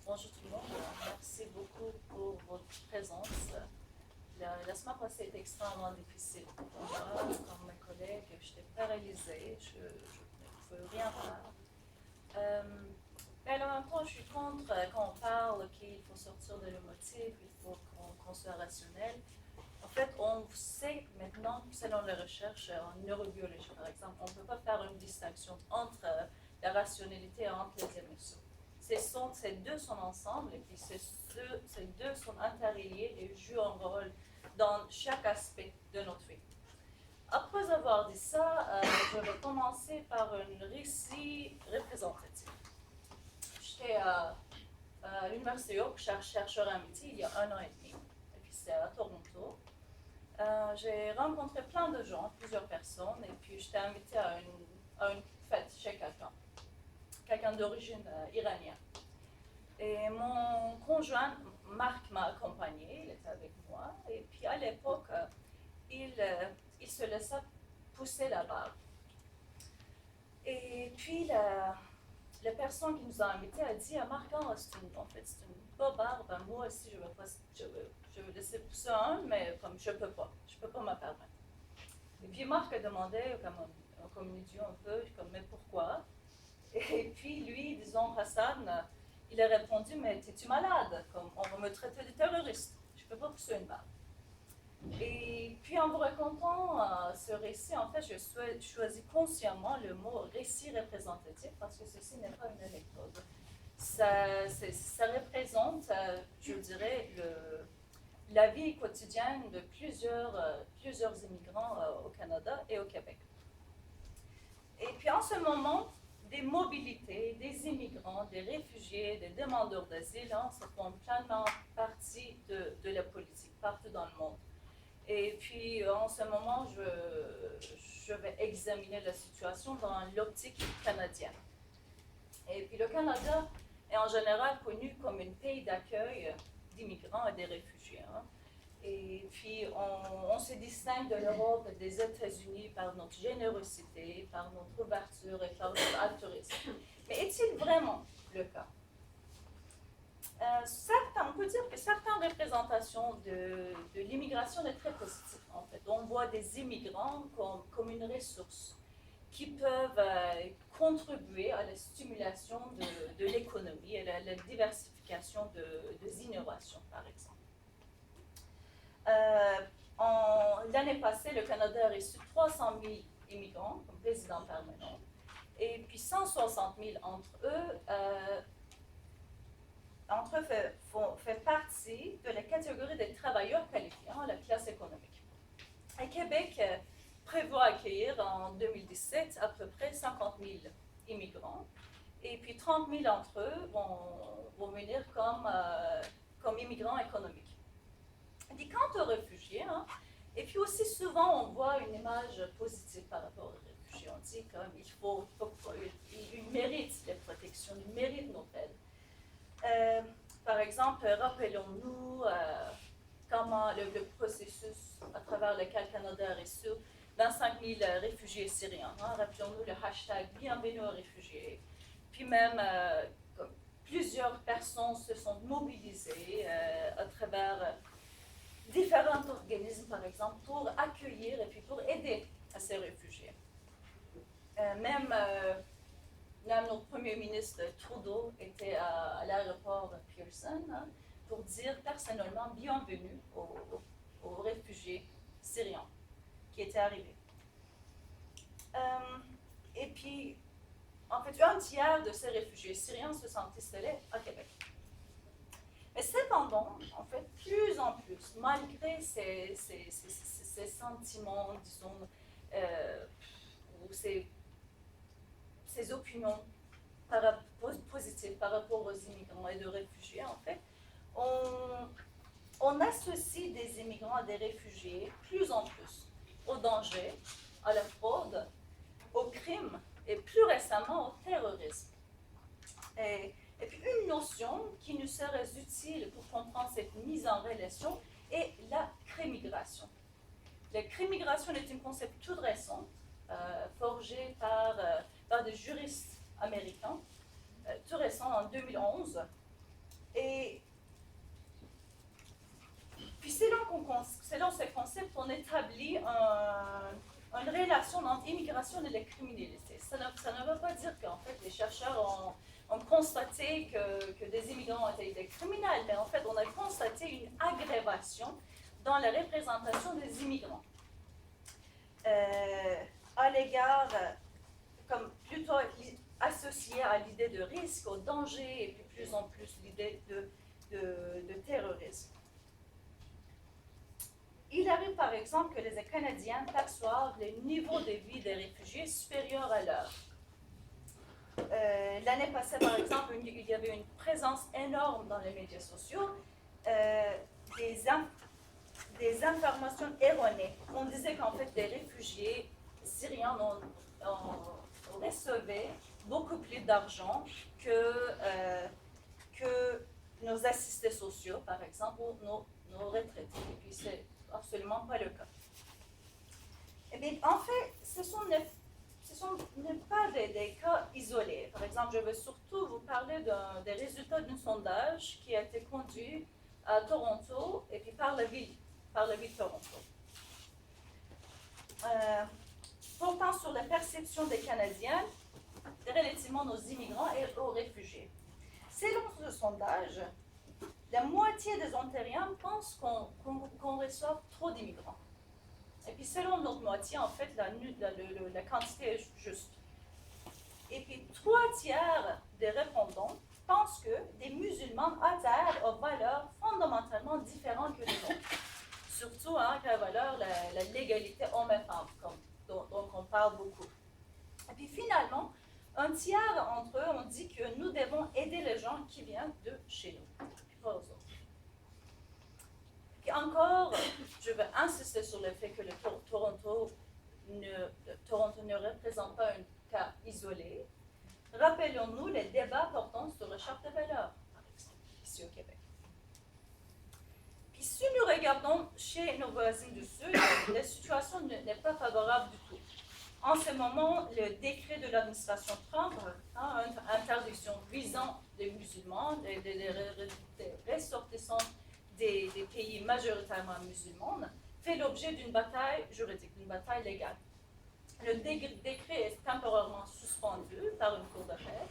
Bonjour tout le monde, merci beaucoup pour votre présence. La semaine passée était extrêmement difficile pour moi, comme mes collègues, j'étais paralysée, je ne pouvais rien faire. Mais en même temps, je suis contre quand on parle qu'il faut sortir de l'émotif, il faut qu'on soit rationnel. En fait, on sait maintenant, selon les recherches en neurobiologie par exemple, on ne peut pas faire une distinction entre la rationalité et entre les émotions. Ces deux sont ensemble et puis ces deux sont interreliés et jouent un rôle dans chaque aspect de notre vie. Après avoir dit ça, je vais commencer par un récit représentatif. J'étais à l'Université York, chercheur à métier, il y a 1 an et demi, et puis c'est à Toronto. J'ai rencontré plein de gens, plusieurs personnes, et puis j'étais invitée à une fête chez quelqu'un d'origine iranienne. Et mon conjoint, Marc, m'a accompagnée, il était avec moi, et puis à l'époque, il se laissait pousser la barbe. Et puis la personne qui nous a invités a dit à Marc, c'est une beau barbe, moi aussi je veux laisser pousser un, mais comme je peux pas me permettre. Et puis Marc a demandé, comme un idiot un peu, comme mais pourquoi? Et puis lui, disons Hassan, il a répondu, mais es-tu malade? Comme on va me traiter de terroriste, je peux pas pousser une barbe. Et puis en vous racontant ce récit, en fait, je choisis consciemment le mot récit représentatif parce que ceci n'est pas une anecdote. Ça représente, je dirais, la vie quotidienne de plusieurs immigrants au Canada et au Québec. Et puis en ce moment, des mobilités, des immigrants, des réfugiés, des demandeurs d'asile, ça font pleinement partie de la politique partout dans le monde. Et puis, en ce moment, je vais examiner la situation dans l'optique canadienne. Et puis, le Canada est en général connu comme un pays d'accueil d'immigrants et des réfugiés. Et puis, on se distingue de l'Europe et des États-Unis par notre générosité, par notre ouverture et par notre altruisme. Mais est-il vraiment le cas? On peut dire que certaines représentations de l'immigration sont très positives. En fait, on voit des immigrants comme une ressource qui peuvent contribuer à la stimulation de l'économie et à la diversification des innovations, par exemple. L'année passée, le Canada a reçu 300 000 immigrants comme résidents permanents, et puis 160 000 d'entre eux fait partie de la catégorie des travailleurs qualifiés, la classe économique. Et Québec prévoit accueillir en 2017 à peu près 50 000 immigrants, et puis 30 000 d'entre eux vont venir comme immigrants économiques. Et puis quant aux réfugiés, et puis aussi souvent on voit une image positive par rapport aux réfugiés. On dit qu'ils méritent les protections, ils méritent notre aide. Par exemple, rappelons-nous comment le processus à travers lequel le Canada a reçu 25 000 réfugiés syriens. Rappelons-nous le hashtag Bienvenue aux réfugiés. Puis même, plusieurs personnes se sont mobilisées à travers différents organismes, par exemple, pour accueillir et puis pour aider à ces réfugiés. Même notre premier ministre Trudeau était à l'aéroport Pearson pour dire personnellement bienvenue aux réfugiés syriens qui étaient arrivés. Et puis, en fait, un tiers de ces réfugiés syriens se sont installés à Québec. Mais cependant, en fait, plus en plus, malgré ces sentiments, disons, ou ces opinions positives par rapport aux immigrants et aux réfugiés, en fait, on associe des immigrants et des réfugiés plus en plus au danger, à la fraude, au crime et plus récemment au terrorisme. Et puis une notion qui nous serait utile pour comprendre cette mise en relation est la crémigration. La crémigration est un concept tout récent, forgé par des juristes américains tout récent, en 2011. Et puis selon ces concepts, on établit une relation entre immigration et la criminalité. Ça ne veut pas dire qu'en fait les chercheurs ont constaté que des immigrants étaient des criminels, mais en fait on a constaté une aggravation dans la représentation des immigrants. À l'égard, comme plutôt associé à l'idée de risque, au danger, et puis plus en plus l'idée de terrorisme. Il arrive par exemple que les Canadiens perçoivent le niveau de vie des réfugiés supérieur à leur. L'année passée, par exemple, il y avait une présence énorme dans les médias sociaux, des informations erronées. On disait qu'en fait, les réfugiés syriens recevaient beaucoup plus d'argent que nos assistés sociaux, par exemple, ou nos retraités. Et puis, c'est absolument pas le cas. Eh bien, en fait, ce sont pas des cas isolés. Par exemple, je veux surtout vous parler des résultats d'un sondage qui a été conduit à Toronto et puis par la ville de Toronto. Portant sur la perception des Canadiens relativement aux immigrants et aux réfugiés. Selon ce sondage, la moitié des Ontariens pensent qu'on reçoit trop d'immigrants. Et puis selon l'autre moitié, en fait, la quantité est juste. Et puis 3/4 des répondants pensent que des musulmans adhèrent aux valeurs fondamentalement différentes que les nôtres. Surtout à la valeur, la légalité homme et femme, dont on parle beaucoup. Et puis finalement, 1/3 d'entre eux ont dit que nous devons aider les gens qui viennent de chez nous, puis pas aux autres. Puis encore, je veux insister sur le fait que Toronto ne représente pas un cas isolé. Rappelons-nous les débats portant sur la charte de valeurs, par exemple, ici au Québec. Puis si nous regardons chez nos voisins du Sud, la situation n'est pas favorable du tout. En ce moment, le décret de l'administration Trump, une interdiction visant les musulmans, des ressortissants des pays majoritairement musulmans, fait l'objet d'une bataille juridique, d'une bataille légale. Le décret est temporairement suspendu par une cour d'appel.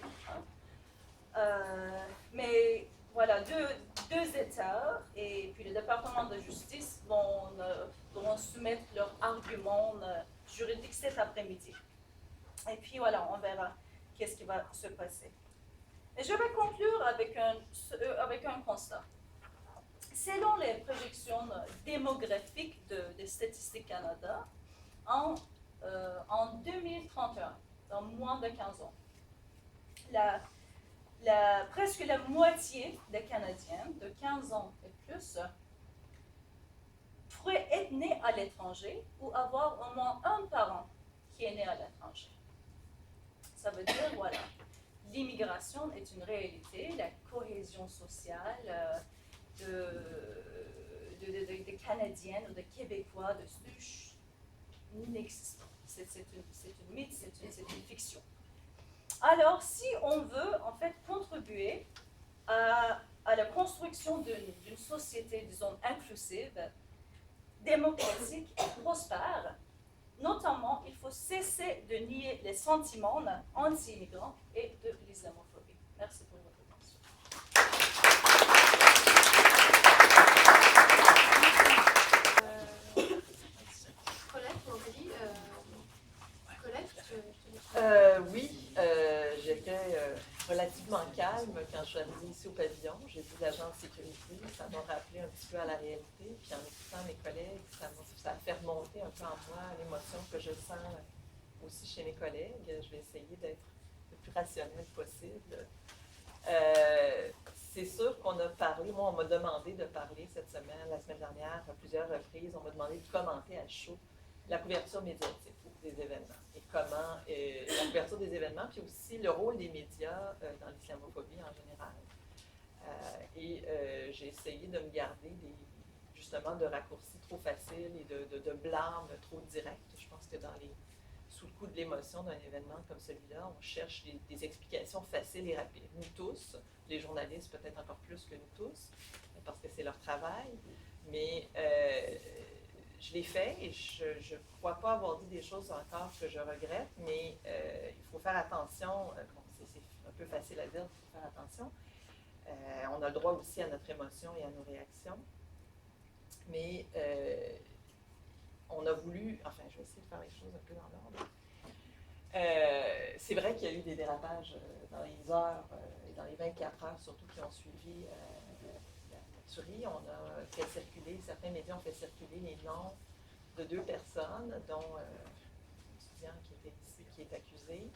Mais voilà, deux États et puis le département de justice vont soumettre leurs arguments juridiques cet après-midi. Et puis voilà, on verra qu'est-ce qui va se passer. Et je vais conclure avec un constat. Selon les projections démographiques de Statistique Canada, en 2031, dans moins de 15 ans, presque la moitié des Canadiens de 15 ans et plus pourraient être nés à l'étranger ou avoir au moins un parent qui est né à l'étranger. Ça veut dire, voilà, l'immigration est une réalité, la cohésion sociale des Canadiennes ou des Québécois de souche n'existe pas. C'est une mythe, c'est une fiction. Alors, si on veut en fait contribuer à la construction d'une société, disons, inclusive, démocratique et prospère, notamment, il faut cesser de nier les sentiments anti-immigrants et de l'islamophobie. Merci pour votre attention. Oui, j'étais relativement calme quand je suis arrivée ici au pavillon. J'ai vu l'agent de sécurité, ça m'a rappelé un petit peu à la réalité. Puis en écoutant mes collègues, ça a fait remonter un peu en moi l'émotion que je sens aussi chez mes collègues. Je vais essayer d'être le plus rationnel possible. C'est sûr qu'on a parlé, moi on m'a demandé de parler la semaine dernière, à plusieurs reprises, on m'a demandé de commenter à chaud la couverture médiatique des événements et comment la couverture des événements, puis aussi le rôle des médias dans l'islamophobie en général. J'ai essayé de me garder justement de raccourcis trop faciles et de blâmes trop directs. Je pense que sous le coup de l'émotion d'un événement comme celui-là, on cherche des explications faciles et rapides. Nous tous, les journalistes peut-être encore plus que nous tous, parce que c'est leur travail, mais je l'ai fait et je ne crois pas avoir dit des choses encore que je regrette, mais il faut faire attention. Bon, c'est un peu facile à dire, il faut faire attention. On a le droit aussi à notre émotion et à nos réactions. Mais on a voulu, enfin, je vais essayer de faire les choses un peu dans l'ordre. C'est vrai qu'il y a eu des dérapages dans les heures et dans les 24 heures, surtout qui ont suivi la tuerie. On a fait circuler, certains médias ont fait circuler les noms de 2 personnes, dont un étudiant qui était ici, qui est accusé,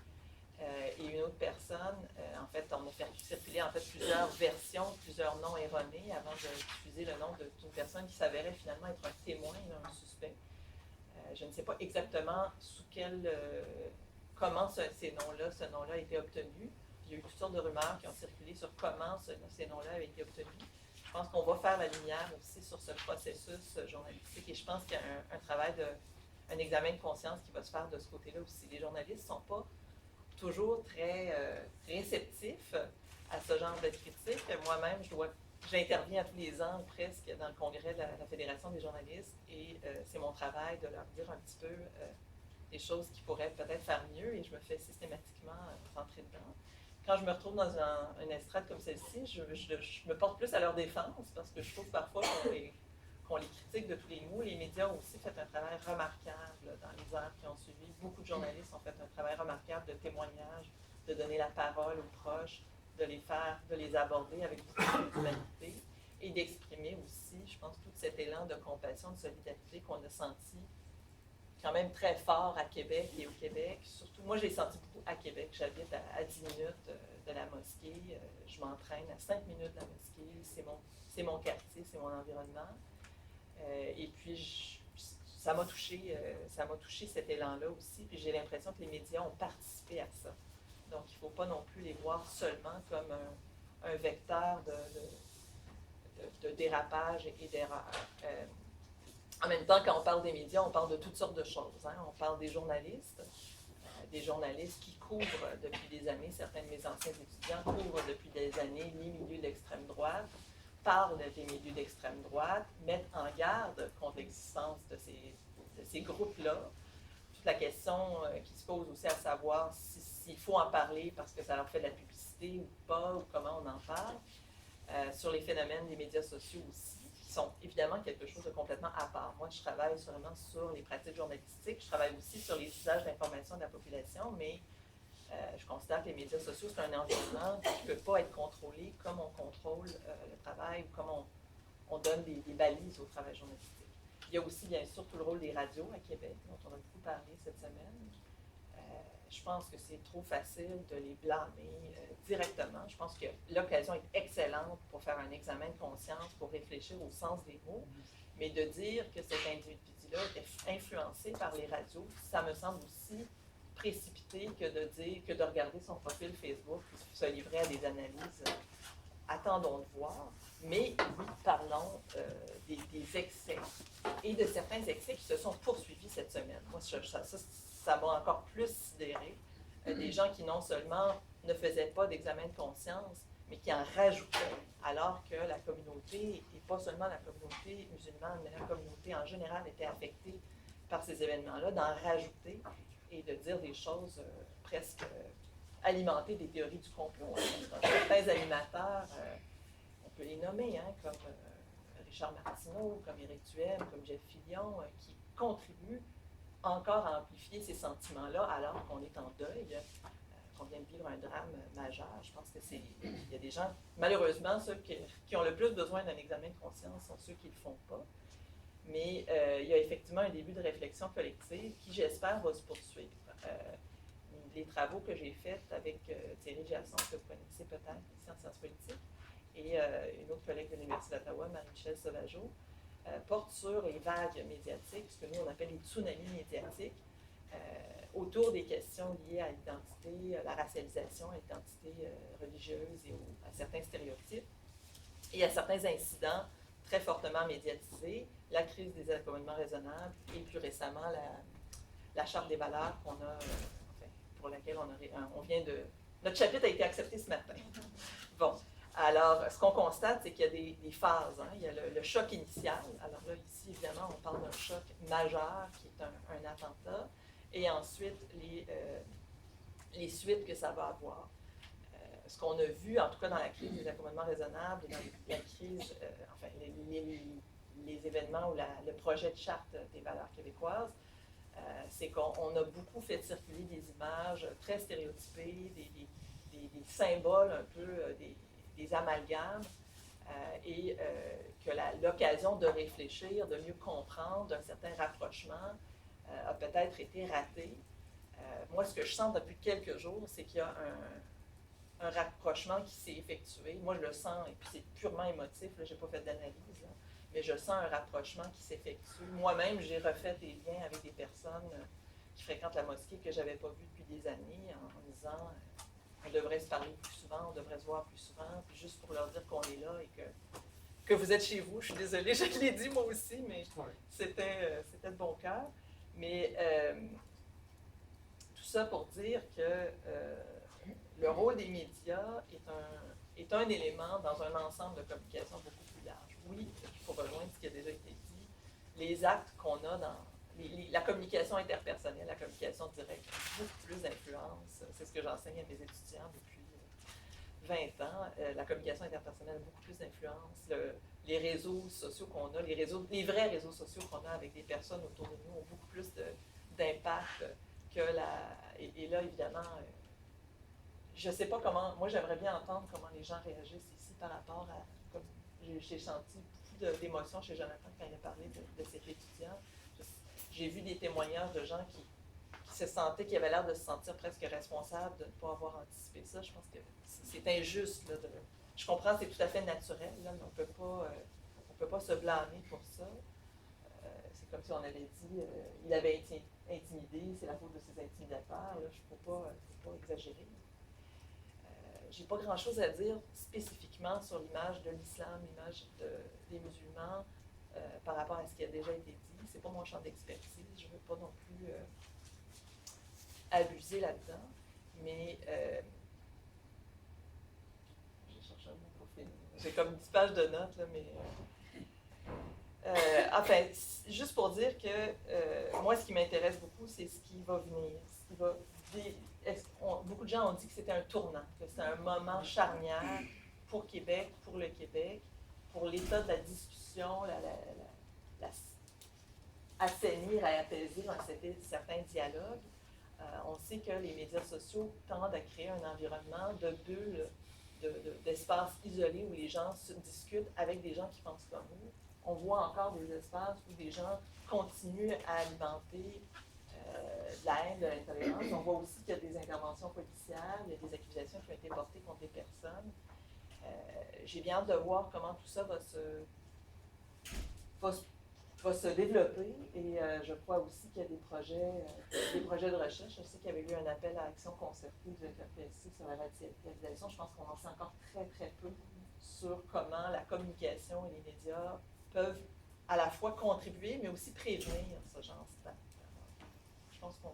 et une autre personne. En fait, on a fait circuler plusieurs versions, plusieurs noms erronés avant de diffuser le nom d'une personne qui s'avérait finalement être un témoin, un suspect. Je ne sais pas exactement comment ce nom-là a été obtenu. Il y a eu toutes sortes de rumeurs qui ont circulé sur comment ces noms-là avaient été obtenus. Je pense qu'on va faire la lumière aussi sur ce processus journalistique et je pense qu'il y a un travail un examen de conscience qui va se faire de ce côté-là aussi. Les journalistes ne sont pas toujours très réceptifs à ce genre de critique. Moi-même, j'interviens à tous les ans presque dans le congrès de la Fédération des journalistes et c'est mon travail de leur dire un petit peu des choses qui pourraient peut-être faire mieux et je me fais systématiquement rentrer dedans. Quand je me retrouve dans une estrade comme celle-ci, je me porte plus à leur défense parce que je trouve parfois qu'on les critique de tous les mots. Les médias ont aussi fait un travail remarquable dans les heures qui ont suivi. Beaucoup de journalistes ont fait un travail remarquable de témoignage, de donner la parole aux proches, de les aborder avec beaucoup d'humanité et d'exprimer aussi, je pense, tout cet élan de compassion, de solidarité qu'on a senti quand même très fort à Québec et au Québec. Surtout, moi, j'ai senti beaucoup à Québec. J'habite à 10 minutes de la mosquée. Je m'entraîne à 5 minutes de la mosquée. C'est mon quartier, c'est mon environnement. Et puis, ça m'a touché cet élan-là aussi. Puis j'ai l'impression que les médias ont participé à ça. Donc, il ne faut pas non plus les voir seulement comme un vecteur de dérapage et d'erreur. En même temps, quand on parle des médias, on parle de toutes sortes de choses. Hein. On parle des journalistes qui couvrent depuis des années, certains de mes anciens étudiants couvrent depuis des années les milieux d'extrême droite, parlent des milieux d'extrême droite, mettent en garde contre l'existence de ces groupes-là. Toute la question qui se pose aussi à savoir s'il faut en parler parce que ça leur fait de la publicité ou pas, ou comment on en parle. Sur les phénomènes des médias sociaux aussi, qui sont évidemment quelque chose de complètement à part. Moi, je travaille vraiment sur les pratiques journalistiques, je travaille aussi sur les usages d'information de la population, mais je considère que les médias sociaux, c'est un environnement qui ne peut pas être contrôlé comme on contrôle le travail ou comme on donne des balises au travail journalistique. Il y a aussi, bien sûr, tout le rôle des radios à Québec, dont on a beaucoup parlé cette semaine. Je pense que c'est trop facile de les blâmer directement. Je pense que l'occasion est excellente pour faire un examen de conscience, pour réfléchir au sens des mots, mais de dire que cet individu-là était influencé par les radios, ça me semble aussi précipité que de regarder son profil Facebook et se livrer à des analyses. Attendons de voir, mais oui, parlons des excès et de certains excès qui se sont poursuivis cette semaine. Moi, ça m'a encore plus sidéré. Des gens qui non seulement ne faisaient pas d'examen de conscience, mais qui en rajoutaient, alors que la communauté, et pas seulement la communauté musulmane, mais la communauté en général était affectée par ces événements-là, d'en rajouter et de dire des choses presque alimenter des théories du complot. Hein. Certains animateurs, on peut les nommer, hein, comme Richard Martineau, comme Éric Duhem, comme Jeff Fillion, qui contribuent encore à amplifier ces sentiments-là alors qu'on est en deuil, qu'on vient de vivre un drame majeur. Je pense il y a des gens, malheureusement, ceux qui ont le plus besoin d'un examen de conscience sont ceux qui ne le font pas. Mais il y a effectivement un début de réflexion collective qui, j'espère, va se poursuivre. Les travaux que j'ai faits avec Thierry Giasson, que vous connaissez peut-être, ici en sciences politiques, et une autre collègue de l'Université d'Ottawa, Marie-Michel Sauvageau, portent sur les vagues médiatiques, ce que nous on appelle les tsunamis médiatiques, autour des questions liées à l'identité, à la racialisation, à l'identité religieuse et à certains stéréotypes, et à certains incidents très fortement médiatisés, la crise des accommodements raisonnables et plus récemment la charte des valeurs qu'on a, pour laquelle on vient de... Notre chapitre a été accepté ce matin. Bon, alors, ce qu'on constate, c'est qu'il y a des phases. Hein. Il y a le choc initial. Alors là, ici, évidemment, on parle d'un choc majeur qui est un attentat. Et ensuite, les suites que ça va avoir. Ce qu'on a vu, en tout cas dans la crise des accommodements raisonnables et dans la crise, les événements ou le projet de charte des valeurs québécoises, c'est qu'on a beaucoup fait circuler des images très stéréotypées, des symboles un peu, des amalgames, et que l'occasion de réfléchir, de mieux comprendre, d'un certain rapprochement a peut-être été ratée. Moi, ce que je sens depuis quelques jours, c'est qu'il y a un rapprochement qui s'est effectué. Moi, je le sens, et puis c'est purement émotif, je n'ai pas fait d'analyse, mais je sens un rapprochement qui s'effectue. Moi-même, j'ai refait des liens avec des personnes qui fréquentent la mosquée que je n'avais pas vues depuis des années, en disant on devrait se parler plus souvent, on devrait se voir plus souvent, puis juste pour leur dire qu'on est là et que vous êtes chez vous. Je suis désolée, je l'ai dit moi aussi, mais c'était de bon cœur. Mais tout ça pour dire que le rôle des médias est un élément dans un ensemble de communication beaucoup plus large. Oui, il faut rejoindre ce qui a déjà été dit. Les actes qu'on a dans la communication interpersonnelle, la communication directe, beaucoup plus d'influence. C'est ce que j'enseigne à mes étudiants depuis 20 ans. La communication interpersonnelle a beaucoup plus d'influence. Les réseaux sociaux qu'on a, les vrais réseaux sociaux qu'on a avec des personnes autour de nous ont beaucoup plus d'impact que et là, évidemment, je ne sais pas comment... Moi, j'aimerais bien entendre comment les gens réagissent ici par rapport à... Comme j'ai senti beaucoup d'émotions chez Jonathan quand il a parlé de cet étudiant. J'ai vu des témoignages de gens qui se sentaient, qui avaient l'air de se sentir presque responsables de ne pas avoir anticipé ça. Je pense que c'est injuste. Là, je comprends que c'est tout à fait naturel, là, mais on ne peut pas se blâmer pour ça. C'est comme si on avait dit il avait été intimidé, c'est la faute de ses intimidateurs. Là, il ne faut pas exagérer. J'ai pas grand-chose à dire spécifiquement sur l'image de l'islam, l'image des musulmans par rapport à ce qui a déjà été dit. C'est pas mon champ d'expertise. Je ne veux pas non plus abuser là-dedans. Mais j'ai cherché un mot pour finir. J'ai comme 10 pages de notes, là, mais... enfin, juste pour dire que moi, ce qui m'intéresse beaucoup, c'est ce qui va venir, ce qui va... beaucoup de gens ont dit que c'était un tournant, que c'était un moment charnière pour Québec, pour le Québec, pour l'état de la discussion, assainir et apaiser un certain dialogue. On sait que les médias sociaux tendent à créer un environnement de bulles, d'espaces isolés où les gens se discutent avec des gens qui pensent comme eux. On voit encore des espaces où des gens continuent à alimenter de la haine, de l'intolérance. On voit aussi qu'il y a des interventions policières, il y a des accusations qui ont été portées contre des personnes. J'ai bien hâte de voir comment tout ça va se développer et je crois aussi qu'il y a des projets de recherche. Je sais qu'il y avait eu un appel à action concertée du FRPSC sur la radicalisation. Je pense qu'on en sait encore très, très peu sur comment la communication et les médias peuvent à la fois contribuer, mais aussi prévenir ce genre d'actes. Je pense qu'on...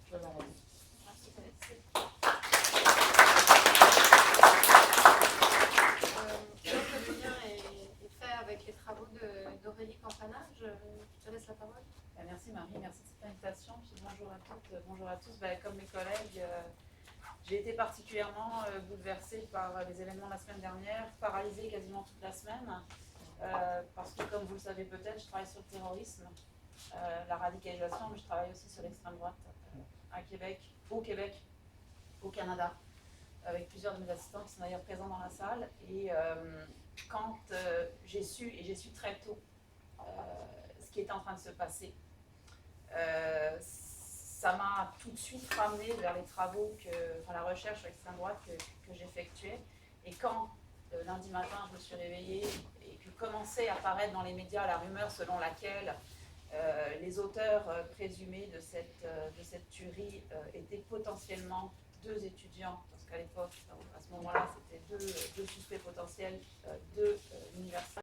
Je vais m'arrêter. Merci, Vanessa. Le lien est fait avec les travaux d'Aurélie Campana. Je te laisse la parole. Merci Marie, merci de cette invitation. Puis bonjour à toutes, bonjour à tous. Comme mes collègues, j'ai été particulièrement bouleversée par les événements la semaine dernière, paralysée quasiment toute la semaine, parce que comme vous le savez peut-être, je travaille sur le terrorisme, la radicalisation, mais je travaille aussi sur l'extrême droite à Québec, au Canada, avec plusieurs de mes assistants qui sont d'ailleurs présents dans la salle. Et quand j'ai su très tôt ce qui était en train de se passer, ça m'a tout de suite ramené vers les travaux, la recherche sur l'extrême droite que j'effectuais. Et quand lundi matin je me suis réveillée et que commençait à apparaître dans les médias la rumeur selon laquelle les auteurs présumés de cette tuerie étaient potentiellement 2 étudiants, parce qu'à l'époque, à ce moment-là, c'était deux suspects potentiels de l'université.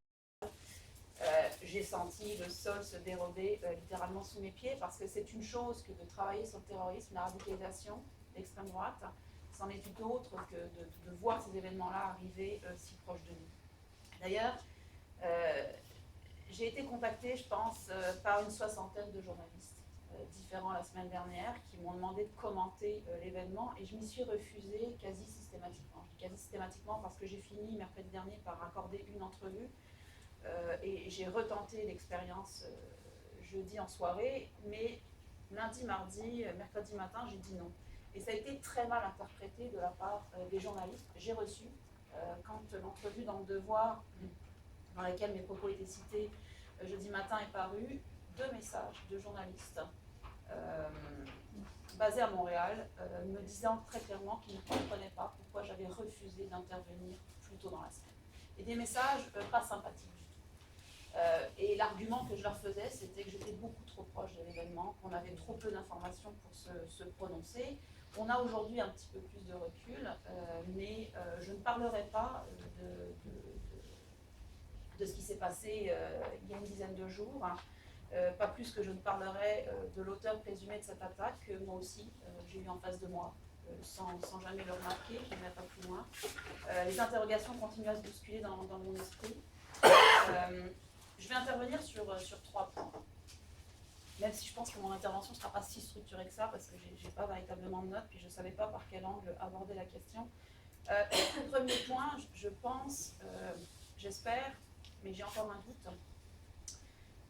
j'ai senti le sol se dérober littéralement sous mes pieds, parce que c'est une chose que de travailler sur le terrorisme, la radicalisation, l'extrême droite, c'en est une autre que de voir ces événements-là arriver si proches de nous. D'ailleurs, j'ai été contactée, je pense, par une soixantaine de journalistes différents la semaine dernière qui m'ont demandé de commenter l'événement, et je m'y suis refusée quasi systématiquement. Je dis quasi systématiquement parce que j'ai fini mercredi dernier par accorder une entrevue et j'ai retenté l'expérience jeudi en soirée, mais lundi, mardi, mercredi matin, j'ai dit non. Et ça a été très mal interprété de la part des journalistes. J'ai reçu, quand l'entrevue dans Le Devoir, dans laquelle mes propos étaient cités jeudi matin, est parue, 2 messages de journalistes basés à Montréal, me disant très clairement qu'ils ne comprenaient pas pourquoi j'avais refusé d'intervenir plus tôt dans la semaine. Et des messages pas sympathiques du tout. Et l'argument que je leur faisais, c'était que j'étais beaucoup trop proche de l'événement, qu'on avait trop peu d'informations pour se prononcer. On a aujourd'hui un petit peu plus de recul, mais je ne parlerai pas de ce qui s'est passé il y a une dizaine de jours, hein. Pas plus que je ne parlerai de l'auteur présumé de cette attaque, que moi aussi j'ai eu en face de moi, sans jamais le remarquer, je n'irai pas plus loin. Les interrogations continuent à se bousculer dans mon esprit. Je vais intervenir sur 3 points, même si je pense que mon intervention ne sera pas si structurée que ça, parce que je n'ai pas véritablement de notes, puis je ne savais pas par quel angle aborder la question. Premier point, je pense, j'espère, mais j'ai encore un doute,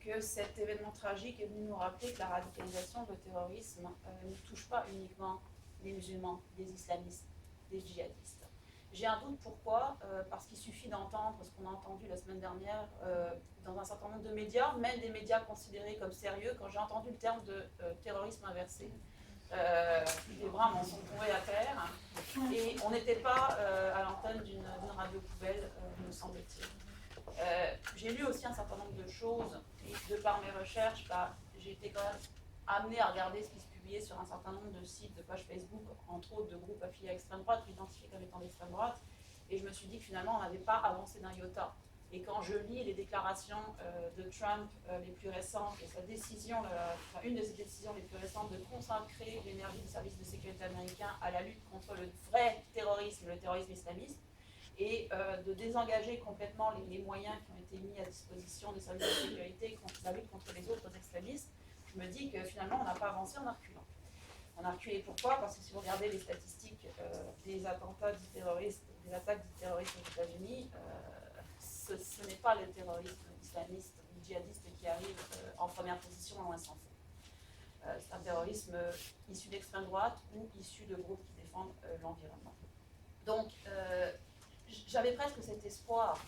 que cet événement tragique est venu nous rappeler que la radicalisation, le terrorisme, ne touche pas uniquement les musulmans, les islamistes, les djihadistes. J'ai un doute, pourquoi ? Parce qu'il suffit d'entendre ce qu'on a entendu la semaine dernière dans un certain nombre de médias, même des médias considérés comme sérieux, quand j'ai entendu le terme de terrorisme inversé. Les bras m'en sont tombés à terre, et on n'était pas à l'antenne d'une radio poubelle, me semble-t-il. J'ai lu aussi un certain nombre de choses, et de par mes recherches, j'ai été quand même amenée à regarder ce qui se publiait sur un certain nombre de sites, de pages Facebook, entre autres de groupes affiliés à l'extrême droite, ou identifiés comme étant d'extrême droite, et je me suis dit que finalement on n'avait pas avancé d'un iota. Et quand je lis les déclarations de Trump les plus récentes, et sa décision, une de ses décisions les plus récentes, de consacrer l'énergie du service de sécurité américain à la lutte contre le vrai terrorisme, le terrorisme islamiste, et de désengager complètement les moyens qui ont été mis à disposition des services de sécurité contre la lutte contre les autres extrémistes, je me dis que finalement on n'a pas avancé en reculant. On a reculé pourquoi ? Parce que si vous regardez les statistiques des attentats terroristes, des attaques du terrorisme aux États-Unis, ce n'est pas le terrorisme islamiste ou djihadiste qui arrive en première position, loin s'en faut. C'est un terrorisme issu d'extrême droite ou issu de groupes qui défendent l'environnement. Donc, j'avais presque cet espoir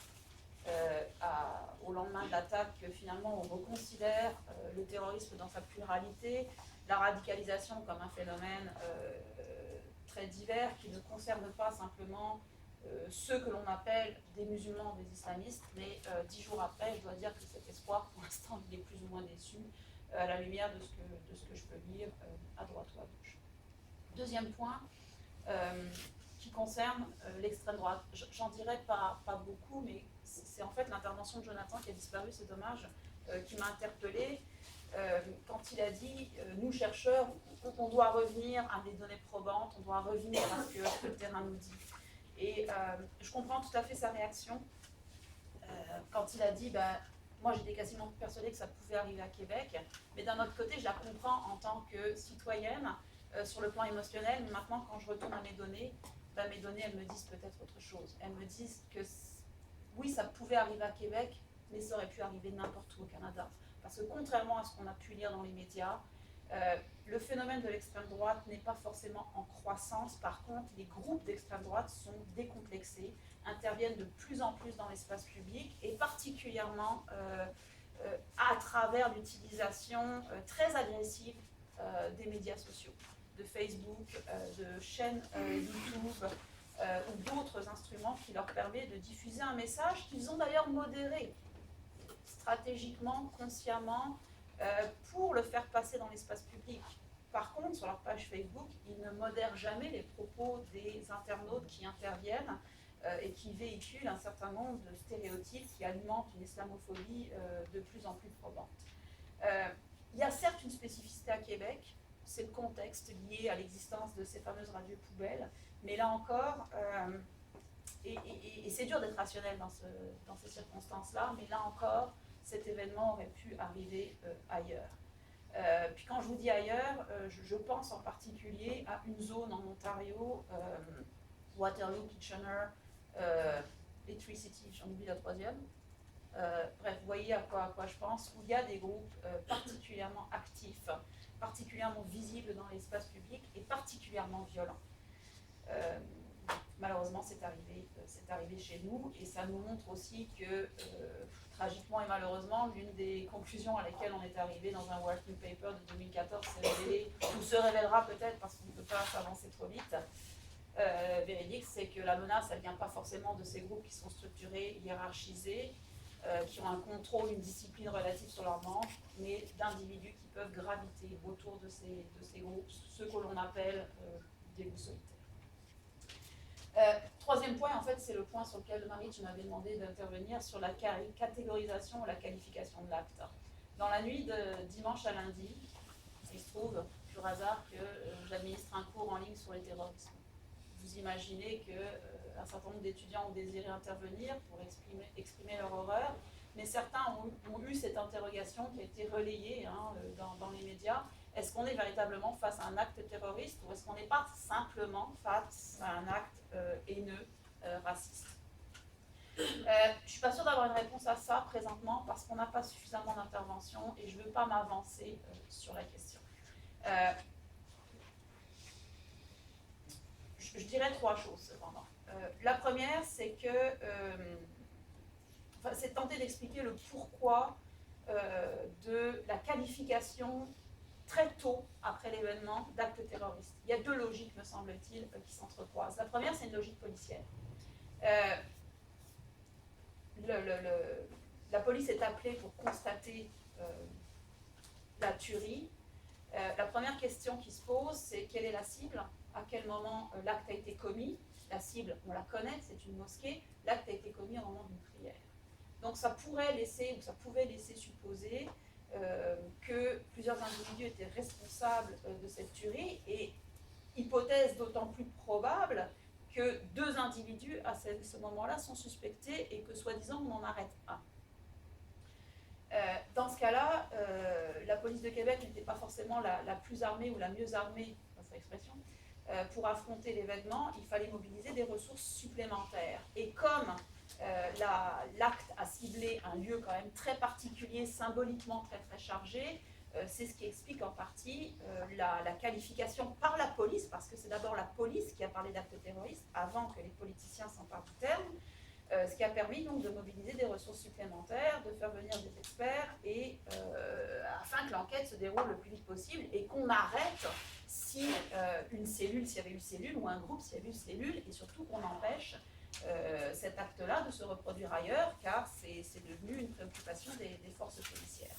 au lendemain de l'attaque que finalement on reconsidère le terrorisme dans sa pluralité, la radicalisation comme un phénomène très divers qui ne concerne pas simplement ceux que l'on appelle des musulmans ou des islamistes, mais 10 jours après, je dois dire que cet espoir, pour l'instant, il est plus ou moins déçu à la lumière de ce que je peux lire à droite ou à gauche. Deuxième point, qui concerne l'extrême droite. J'en dirais pas beaucoup, mais c'est en fait l'intervention de Jonathan qui a disparu, c'est dommage, qui m'a interpellée quand il a dit nous chercheurs, on doit revenir à des données probantes, on doit revenir à ce que le terrain nous dit. Et je comprends tout à fait sa réaction quand il a dit moi j'étais quasiment persuadée que ça pouvait arriver à Québec, mais d'un autre côté je la comprends en tant que citoyenne sur le plan émotionnel, mais maintenant quand je retourne à mes données elles me disent peut-être autre chose. Elles me disent que oui, ça pouvait arriver à Québec, mais ça aurait pu arriver n'importe où au Canada. Parce que contrairement à ce qu'on a pu lire dans les médias, le phénomène de l'extrême droite n'est pas forcément en croissance. Par contre, les groupes d'extrême droite sont décomplexés, interviennent de plus en plus dans l'espace public, et particulièrement à travers l'utilisation très agressive des médias sociaux, de Facebook, de chaînes YouTube ou d'autres instruments qui leur permettent de diffuser un message qu'ils ont d'ailleurs modéré stratégiquement, consciemment, pour le faire passer dans l'espace public. Par contre, sur leur page Facebook, ils ne modèrent jamais les propos des internautes qui interviennent, et qui véhicule un certain nombre de stéréotypes qui alimentent une islamophobie de plus en plus probante. Il y a certes une spécificité à Québec, c'est le contexte lié à l'existence de ces fameuses radios poubelles, mais là encore, et c'est dur d'être rationnel dans ces circonstances-là, mais là encore, cet événement aurait pu arriver ailleurs. Puis quand je vous dis ailleurs, je pense en particulier à une zone en Ontario, Waterloo, Kitchener, les Tri-Cities, j'en oublie la troisième. Bref, vous voyez à quoi je pense, où il y a des groupes particulièrement actifs, particulièrement visibles dans l'espace public et particulièrement violents. Malheureusement, c'est arrivé chez nous et ça nous montre aussi que, tragiquement et malheureusement, l'une des conclusions à laquelle on est arrivé dans un working paper de 2014 s'est révélée, ou se révélera peut-être parce qu'on ne peut pas s'avancer trop vite, véridique, c'est que la menace, elle ne vient pas forcément de ces groupes qui sont structurés, hiérarchisés, qui ont un contrôle, une discipline relative sur leurs membres, mais d'individus qui peuvent graviter autour de ces groupes, ceux que l'on appelle des loups solitaires. Troisième point, en fait, c'est le point sur lequel Marie, tu m'avais demandé d'intervenir sur la catégorisation ou la qualification de l'acte. Dans la nuit de dimanche à lundi, il se trouve, pur hasard, que j'administre un cours en ligne sur les terrorismes. Vous imaginez qu'un certain nombre d'étudiants ont désiré intervenir pour exprimer leur horreur, mais certains ont eu cette interrogation qui a été relayée dans les médias. Est-ce qu'on est véritablement face à un acte terroriste ou est-ce qu'on n'est pas simplement face à un acte haineux, raciste? Je ne suis pas sûre d'avoir une réponse à ça présentement parce qu'on n'a pas suffisamment d'intervention et je ne veux pas m'avancer sur la question. Je dirais trois choses cependant. La première, c'est que c'est tenter d'expliquer le pourquoi de la qualification très tôt après l'événement d'actes terroristes. Il y a deux logiques, me semble-t-il, qui s'entrecroisent. La première, c'est une logique policière. La police est appelée pour constater la tuerie. La première question qui se pose, c'est quelle est la cible? À quel moment l'acte a été commis? La cible, on la connaît, c'est une mosquée. L'acte a été commis au moment d'une prière. Donc ça pouvait laisser supposer que plusieurs individus étaient responsables de cette tuerie et hypothèse d'autant plus probable que deux individus à ce moment-là sont suspectés et que soi-disant on en arrête un. Dans ce cas-là, la police de Québec n'était pas forcément la plus armée ou la mieux armée, dans sa expression, pour affronter l'événement. Il fallait mobiliser des ressources supplémentaires. Et comme l'acte a ciblé un lieu quand même très particulier, symboliquement très très chargé, c'est ce qui explique en partie la qualification par la police, parce que c'est d'abord la police qui a parlé d'actes terroristes avant que les politiciens s'emparent du terme, ce qui a permis donc de mobiliser des ressources supplémentaires, de faire venir des experts, et afin que l'enquête se déroule le plus vite possible et qu'on arrête si une cellule, s'il y avait eu cellule, ou un groupe, s'il y avait eu cellule, et surtout qu'on empêche cet acte-là de se reproduire ailleurs, car c'est devenu une préoccupation des forces policières.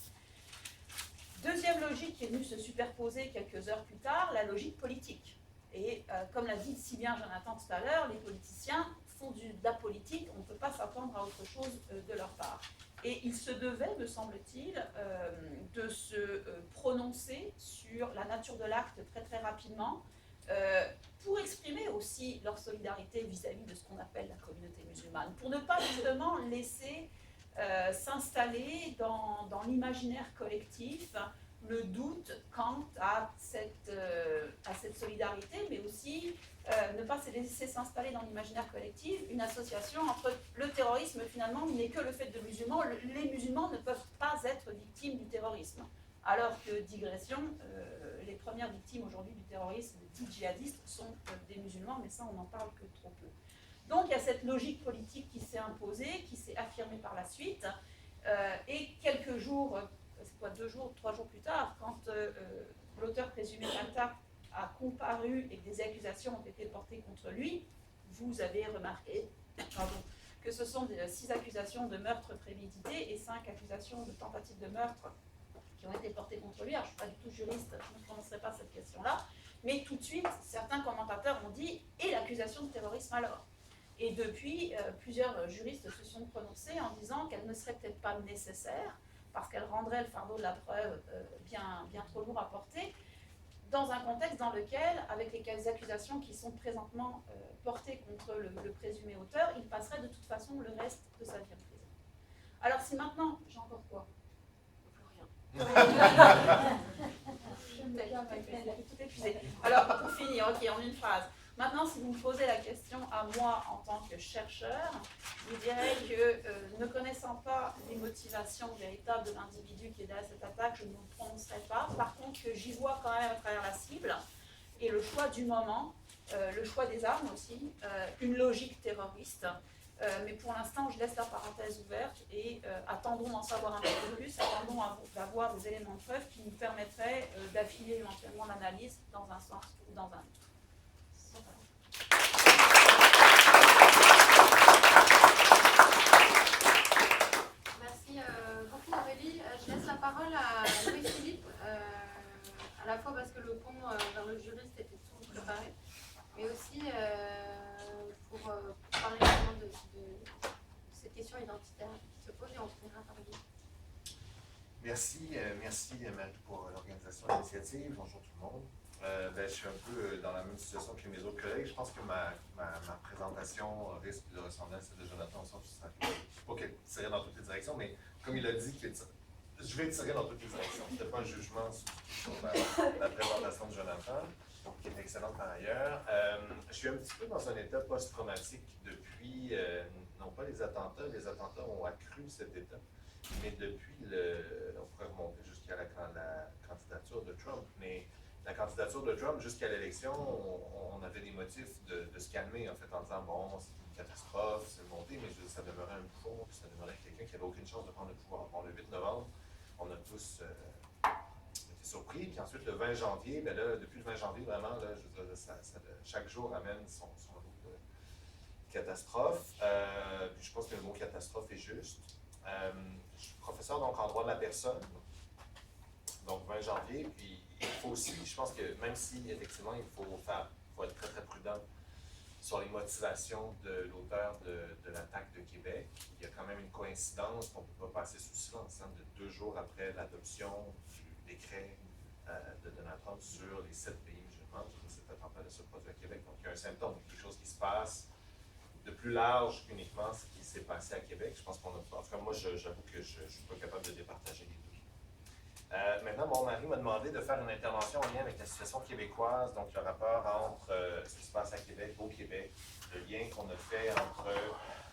Deuxième logique qui est venue se superposer quelques heures plus tard, la logique politique. Et comme l'a dit si bien Jonathan tout à l'heure, les politiciens font de la politique, on ne peut pas s'attendre à autre chose de leur part. Et il se devait, me semble-t-il, de se prononcer sur la nature de l'acte très très rapidement, pour exprimer aussi leur solidarité vis-à-vis de ce qu'on appelle la communauté musulmane, pour ne pas justement laisser s'installer dans l'imaginaire collectif le doute quant à cette solidarité, mais aussi ne pas se laisser s'installer dans l'imaginaire collectif une association entre le terrorisme finalement n'est que le fait de musulmans, les musulmans ne peuvent pas être victimes du terrorisme. Alors que, digression, les premières victimes aujourd'hui du terrorisme dits djihadistes sont des musulmans, mais ça on n'en parle que trop peu. Donc il y a cette logique politique qui s'est imposée, qui s'est affirmée par la suite, et quelques jours, c'est quoi, 2 jours, 3 jours plus tard, quand l'auteur présumé de l'attaque a comparu et que des accusations ont été portées contre lui, vous avez remarqué que ce sont 6 accusations de meurtre prémédité et 5 accusations de tentative de meurtre qui ont été portées contre lui. Alors je ne suis pas du tout juriste, je ne prononcerai pas cette question-là, mais tout de suite, certains commentateurs ont dit « et l'accusation de terrorisme alors ?» Et depuis, plusieurs juristes se sont prononcés en disant qu'elle ne serait peut-être pas nécessaire, parce qu'elle rendrait le fardeau de la preuve bien trop lourd à porter, dans un contexte dans lequel, avec les accusations qui sont présentement portées contre le présumé auteur, il passerait de toute façon le reste de sa vie en prison. Alors si maintenant, j'ai encore quoi? Plus rien. Tout épuisé. Alors, pour finir, ok, en une phrase. Maintenant, si vous me posez la question à moi en tant que chercheur, je vous dirais que ne connaissant pas les motivations véritables de l'individu qui est derrière cette attaque, je ne me prononcerai pas. Par contre, que j'y vois quand même à travers la cible et le choix du moment, le choix des armes aussi, une logique terroriste. Mais pour l'instant, je laisse la parenthèse ouverte et attendons d'en savoir un peu plus, attendons d'avoir des éléments de preuve qui nous permettraient d'affiler éventuellement l'analyse dans un sens ou dans un autre. Merci beaucoup Aurélie. Je laisse la parole à Louis-Philippe, à la fois parce que le pont vers le juriste était tout préparé, mais aussi pour parler vraiment de cette question identitaire qui se pose et on finira par lui. Merci Marie pour l'organisation de l'initiative. Bonjour tout le monde. Je suis un peu dans la même situation que mes autres collègues. Je pense que ma présentation risque de ressembler à celle de Jonathan, au sens où je ne sais pas qu'elle tirait dans toutes les directions, mais comme il a dit, je vais tirer dans toutes les directions. Ce n'était pas un jugement sur la présentation de Jonathan, qui est excellente par ailleurs. Je suis un petit peu dans un état post-traumatique depuis, non pas les attentats ont accru cet état, mais depuis on pourrait remonter jusqu'à la candidature de Trump, mais la candidature de Trump jusqu'à l'élection, on avait des motifs de se calmer en fait en disant bon, c'est une catastrophe, c'est monté, mais ça demeurait un bouffon, puis ça demeurait quelqu'un qui n'avait aucune chance de prendre le pouvoir. Bon, le 8 novembre, on a tous été surpris, puis ensuite le 20 janvier, ben là, depuis le 20 janvier, vraiment, là, je veux dire, chaque jour amène son lot de catastrophe. Puis je pense que le mot catastrophe est juste. Je suis professeur donc en droit de la personne, donc 20 janvier, puis il faut aussi, je pense que même si effectivement il faut être très très prudent sur les motivations de l'auteur de l'attaque de Québec, il y a quand même une coïncidence qu'on ne peut pas passer sous silence, de 2 jours après l'adoption du décret de Donald Trump sur les 7 pays musulmans, cet attentat se produit à Québec. Donc il y a un symptôme, quelque chose qui se passe de plus large qu'uniquement ce qui s'est passé à Québec. Je pense qu'on a, en tout cas moi j'avoue que je ne suis pas capable de départager les deux. Maintenant, mon mari m'a demandé de faire une intervention en lien avec la situation québécoise, donc le rapport entre ce qui se passe à Québec, au Québec, le lien qu'on a fait entre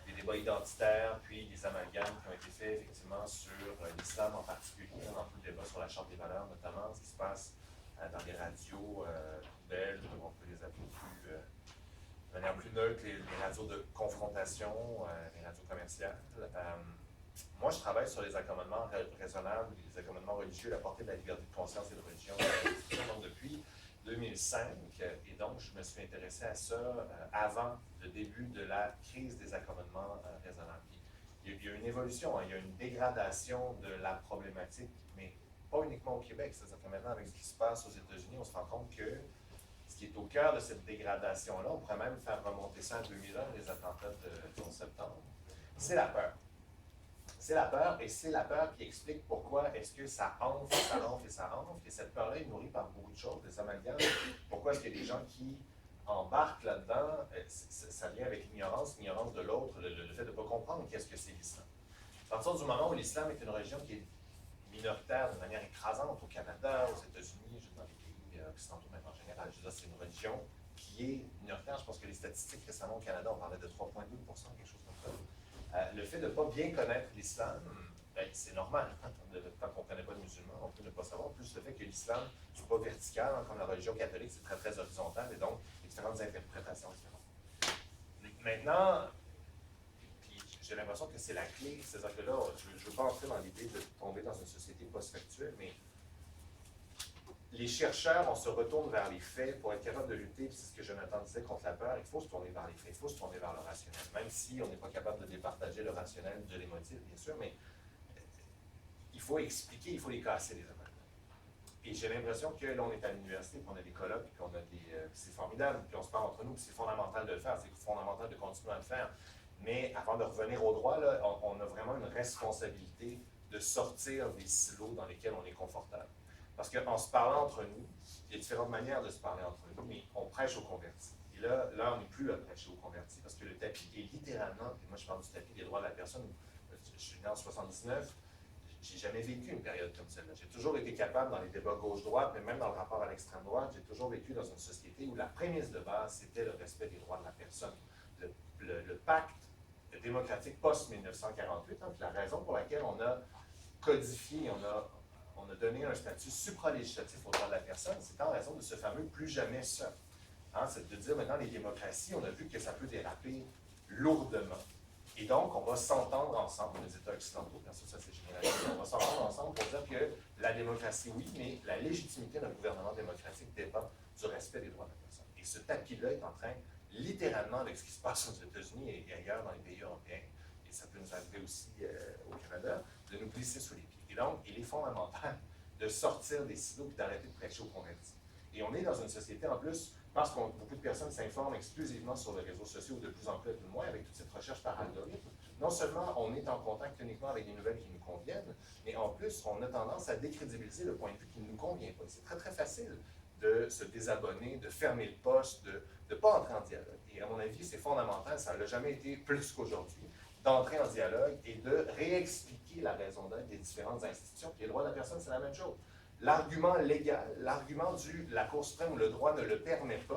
les débats identitaires, puis les amalgames qui ont été faits effectivement sur l'islam en particulier, dans tout le débat sur la Charte des valeurs notamment, ce qui se passe dans les radios poubelles, on peut les appeler de manière plus neutre, les radios de confrontation, les radios commerciales. Moi, je travaille sur les accommodements raisonnables, les accommodements religieux, la portée de la liberté de conscience et de religion donc depuis 2005. Et donc, je me suis intéressé à ça avant le début de la crise des accommodements raisonnables. Il y a une évolution, il y a une dégradation de la problématique, mais pas uniquement au Québec. Ça fait maintenant avec ce qui se passe aux États-Unis, on se rend compte que ce qui est au cœur de cette dégradation-là, on pourrait même faire remonter ça à 2001, les attentats du 11 septembre, c'est la peur. C'est la peur, et c'est la peur qui explique pourquoi est-ce que ça enfle, ça enfle et ça enfle. Et cette peur-là est nourrie par beaucoup de choses, des amalgames. Pourquoi est-ce qu'il y a des gens qui embarquent là-dedans? Ça vient avec l'ignorance de l'autre, le fait de ne pas comprendre qu'est-ce que c'est l'islam. À partir du moment où l'islam est une religion qui est minoritaire de manière écrasante au Canada, aux États-Unis, dans les pays occidentaux même en général, je veux dire, c'est une religion qui est minoritaire. Je pense que les statistiques récemment au Canada, on parlait de 3,2%, quelque chose comme ça. Le fait de ne pas bien connaître l'islam, c'est normal. Tant qu'on ne connaît pas le musulman, on peut ne pas savoir. Plus le fait que l'islam ne soit pas vertical, comme la religion catholique, c'est très très horizontal, et donc différentes interprétations, etc. Maintenant, puis j'ai l'impression que c'est la clé, c'est-à-dire que là, je ne veux pas entrer dans l'idée de tomber dans une société post-factuelle, mais les chercheurs, on se retourne vers les faits pour être capable de lutter, puis c'est ce que Jonathan disait contre la peur, il faut se tourner vers les faits, il faut se tourner vers le rationnel, même si on n'est pas capable de départager le rationnel de l'émotif, bien sûr, mais il faut expliquer, il faut les casser, les amalgames. Et j'ai l'impression que là, on est à l'université, puis on a des colloques, puis on a c'est formidable, puis on se parle entre nous, puis c'est fondamental de le faire, c'est fondamental de continuer à le faire. Mais avant de revenir au droit, là, on a vraiment une responsabilité de sortir des silos dans lesquels on est confortable. Parce qu'en se parlant entre nous, il y a différentes manières de se parler entre nous, mais on prêche aux convertis. Et là on n'est plus à prêcher aux convertis, parce que le tapis est littéralement, et moi je parle du tapis des droits de la personne, je suis né en 79, j'ai jamais vécu une période comme celle-là. J'ai toujours été capable, dans les débats gauche-droite, mais même dans le rapport à l'extrême droite, j'ai toujours vécu dans une société où la prémisse de base, c'était le respect des droits de la personne. Le pacte démocratique post-1948, hein, la raison pour laquelle on a codifié, on a donné un statut supralégislatif aux droits de la personne, c'est en raison de ce fameux « plus jamais ça ». Hein, c'est de dire maintenant, les démocraties, on a vu que ça peut déraper lourdement. Et donc, on va s'entendre ensemble, les États occidentaux, bien sûr, ça c'est généralisé, on va s'entendre ensemble pour dire que la démocratie, oui, mais la légitimité d'un gouvernement démocratique dépend du respect des droits de la personne. Et ce tapis-là est en train, littéralement, avec ce qui se passe aux États-Unis et ailleurs dans les pays européens, et ça peut nous arriver aussi au Canada, de nous glisser sous les pieds. Et donc, il est fondamental de sortir des silos et d'arrêter de prêcher aux convertis. Et on est dans une société, en plus, parce que beaucoup de personnes s'informent exclusivement sur les réseaux sociaux, de plus en plus, de moins, avec toute cette recherche par algorithme. Non seulement on est en contact uniquement avec des nouvelles qui nous conviennent, mais en plus, on a tendance à décrédibiliser le point de vue qui ne nous convient pas. C'est très, très facile de se désabonner, de fermer le poste, de ne pas entrer en dialogue. Et à mon avis, c'est fondamental, ça n'a jamais été plus qu'aujourd'hui, d'entrer en dialogue et de réexpliquer la raison d'être des différentes institutions. Puis les droits de la personne, c'est la même chose. L'argument légal, l'argument la Cour suprême où le droit ne le permet pas,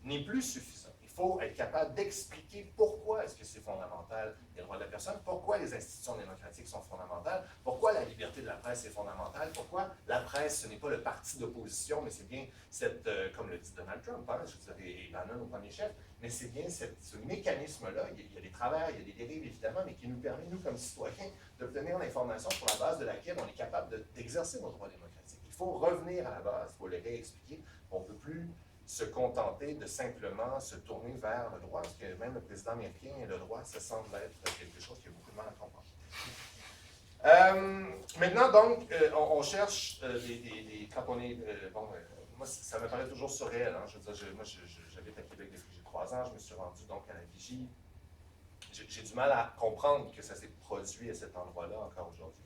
n'est plus suffisant. Il faut être capable d'expliquer pourquoi est-ce que c'est fondamental, les droits de la personne, pourquoi les institutions démocratiques sont fondamentales, pourquoi la liberté de la presse est fondamentale, pourquoi la presse, ce n'est pas le parti d'opposition, mais c'est bien cette, comme le dit Donald Trump, hein, je veux dire, et Bannon au premier chef, mais c'est bien ce mécanisme-là. Il y a des travers, il y a des dérives évidemment, mais qui nous permet, nous, comme citoyens, d'obtenir l'information sur la base de laquelle on est capable d'exercer nos droits démocratiques. Il faut revenir à la base, il faut les réexpliquer. On ne peut plus se contenter de simplement se tourner vers le droit, parce que même le président américain et le droit, ça semble être quelque chose qui a beaucoup de mal à comprendre. Maintenant, donc, on cherche quand on est... moi, ça me paraît toujours surréel. Hein, je veux dire, moi, j'habite à Québec depuis que j'ai 3 ans, je me suis rendu donc à la vigie. J'ai du mal à comprendre que ça s'est produit à cet endroit-là encore aujourd'hui.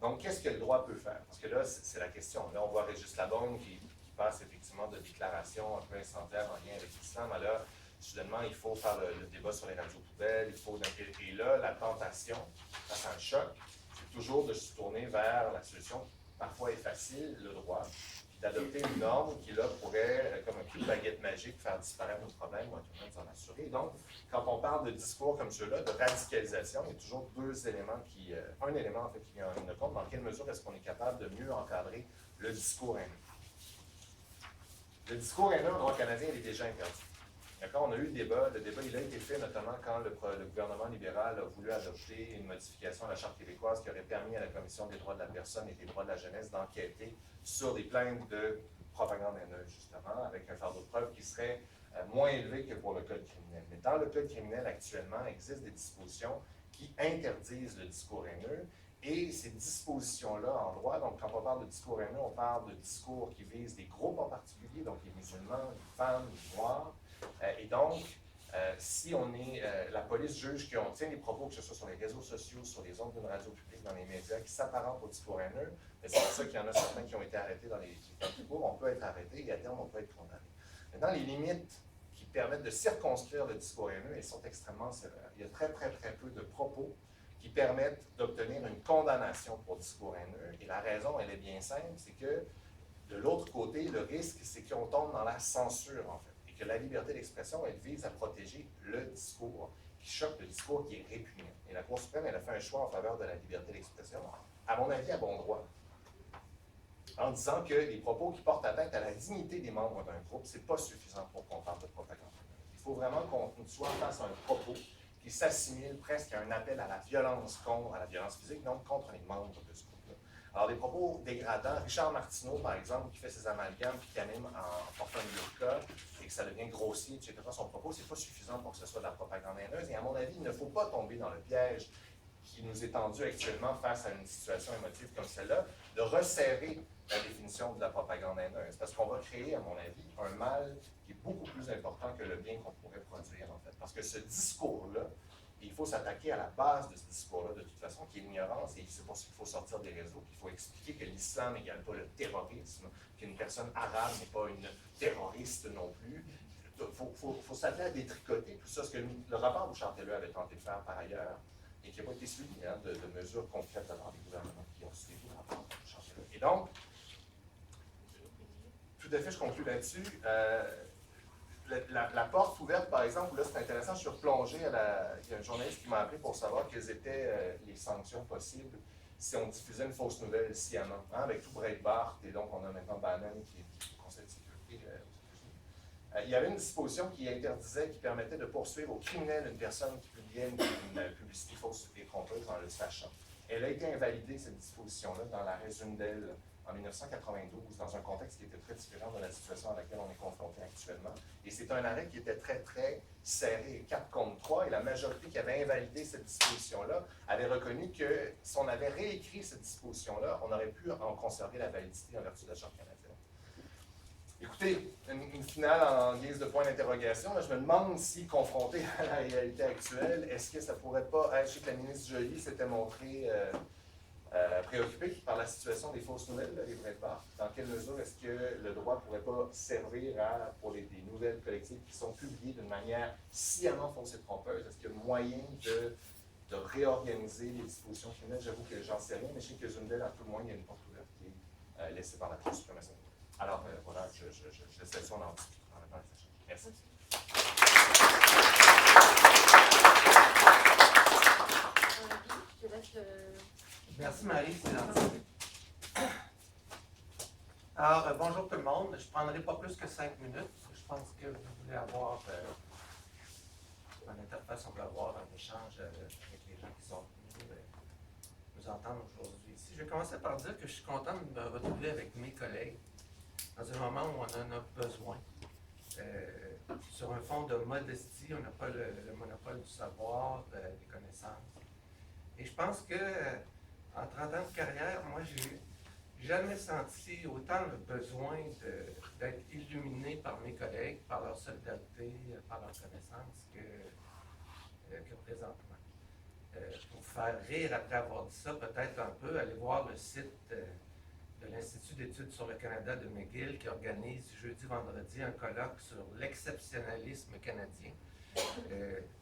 Donc, qu'est-ce que le droit peut faire? Parce que là, c'est la question. Là, on voit Régis Labaume qui passe effectivement de déclarations un peu incendiaires en lien avec l'islam à là, soudainement, il faut faire le débat sur les radios poubelles, et là, la tentation, face à un choc, c'est toujours de se tourner vers la solution qui parfois est facile, le droit, puis d'adopter une norme qui, là, pourrait, comme un coup de baguette magique, faire disparaître nos problèmes ou à tout le monde s'en assurer. Donc, quand on parle de discours comme ceux-là, de radicalisation, il y a toujours 2 éléments un élément, en fait, qui vient en ligne de compte. Dans quelle mesure est-ce qu'on est capable de mieux encadrer le discours haineux? Le discours haineux en droit canadien, il est déjà interdit. D'accord? On a eu le débat il a été fait notamment quand le gouvernement libéral a voulu adopter une modification à la Charte québécoise qui aurait permis à la Commission des droits de la personne et des droits de la jeunesse d'enquêter sur des plaintes de propagande haineuse, justement, avec un fardeau de preuve qui serait moins élevé que pour le Code criminel. Mais dans le Code criminel, actuellement, il existe des dispositions qui interdisent le discours haineux. Et ces dispositions-là en droit, donc quand on parle de discours haineux, on parle de discours qui visent des groupes en particulier, donc les musulmans, les femmes, les noirs. Et donc, si la police juge qu'on tient des propos, que ce soit sur les réseaux sociaux, sur les ondes d'une radio publique, dans les médias, qui s'apparentent au discours haineux, c'est pour ça qu'il y en a certains qui ont été arrêtés dans les temps plus courts, on peut être arrêté et à terme, on peut être condamné. Maintenant, les limites qui permettent de circonscrire le discours haineux, elles sont extrêmement sévères. Il y a très, très, très peu de propos qui permettent d'obtenir une condamnation pour discours haineux. Et la raison, elle est bien simple, c'est que de l'autre côté, le risque, c'est qu'on tombe dans la censure, en fait. Et que la liberté d'expression, elle vise à protéger le discours qui choque, le discours qui est répugnant. Et la Cour suprême, elle a fait un choix en faveur de la liberté d'expression, à mon avis, à bon droit, en disant que les propos qui portent atteinte à la dignité des membres d'un groupe, c'est pas suffisant pour qu'on parle de propagande. Il faut vraiment qu'on soit face à un propos qui s'assimile presque à un appel à la violence à la violence physique, non contre les membres de ce groupe-là. Alors, des propos dégradants, Richard Martineau, par exemple, qui fait ses amalgames, qui anime en portant une burqa, et que ça devient grossier, etc., son propos, c'est pas suffisant pour que ce soit de la propagande haineuse. Et à mon avis, il ne faut pas tomber dans le piège qui nous est tendue actuellement face à une situation émotive comme celle-là, de resserrer la définition de la propagande haineuse. Parce qu'on va créer, à mon avis, un mal qui est beaucoup plus important que le bien qu'on pourrait produire, en fait. Parce que ce discours-là, il faut s'attaquer à la base de ce discours-là, de toute façon, qui est l'ignorance, et c'est pour ça qu'il faut sortir des réseaux, qu'il faut expliquer que l'islam n'égale pas le terrorisme, qu'une personne arabe n'est pas une terroriste non plus. Il faut s'atteler à détricoter tout ça, ce que le rapport Bouchard-Taylor avait tenté de faire par ailleurs, et qui n'a pas été suivi de mesures concrètes dans les gouvernements qui ont suivi le rapport Bouchard-Taylor. Et donc, tout à fait, je conclue là-dessus. La porte ouverte, par exemple, là, c'est intéressant, je suis replongé il y a un journaliste qui m'a appelé pour savoir quelles étaient les sanctions possibles si on diffusait une fausse nouvelle sciemment, avec tout Breitbart, et donc on a maintenant Bannon qui est au Conseil de sécurité aux États-Unis. Il y avait une disposition qui interdisait, qui permettait de poursuivre au criminel une personne qui publiait une publicité fausse et trompeuse en le sachant. Elle a été invalidée, cette disposition-là, dans l'arrêt Zundel en 1992, dans un contexte qui était très différent de la situation à laquelle on est confronté actuellement. Et c'est un arrêt qui était très, très serré, 4 contre 3, et la majorité qui avait invalidé cette disposition-là avait reconnu que si on avait réécrit cette disposition-là, on aurait pu en conserver la validité en vertu de la Charte canadienne. Écoutez, une finale en guise de point d'interrogation. Je me demande si, confronté à la réalité actuelle, est-ce que ça pourrait pas être, je sais que la ministre Joly s'était montrée préoccupée par la situation des fausses nouvelles, les Breitbart. Dans quelle mesure est-ce que le droit ne pourrait pas servir pour des nouvelles collectives qui sont publiées d'une manière sciemment fausse et trompeuse? Est-ce qu'il y a moyen de réorganiser les dispositions criminelles? J'avoue que j'en sais rien, mais je sais que Zundel, à tout le moins, il y a une porte ouverte qui est laissée par la Cour suprême. Alors, voilà, je laisse ça, on en discute dans la session. Merci. Je te laisse Merci Marie, c'est gentil. Alors, bonjour tout le monde. Je ne prendrai pas plus que 5 minutes. Je pense que vous voulez avoir en interface, on peut avoir un échange avec les gens qui sont venus nous entendre aujourd'hui. Ici, je vais commencer par dire que je suis content de me retrouver avec mes collègues dans un moment où on en a besoin. Sur un fond de modestie, on n'a pas le monopole du savoir, des connaissances. Et je pense que en 30 ans de carrière, moi, j'ai jamais senti autant le besoin d'être illuminé par mes collègues, par leur solidarité, par leur connaissance que présentement. Pour vous faire rire après avoir dit ça, peut-être un peu, allez voir le site de l'Institut d'études sur le Canada de McGill qui organise jeudi, vendredi un colloque sur l'exceptionnalisme canadien.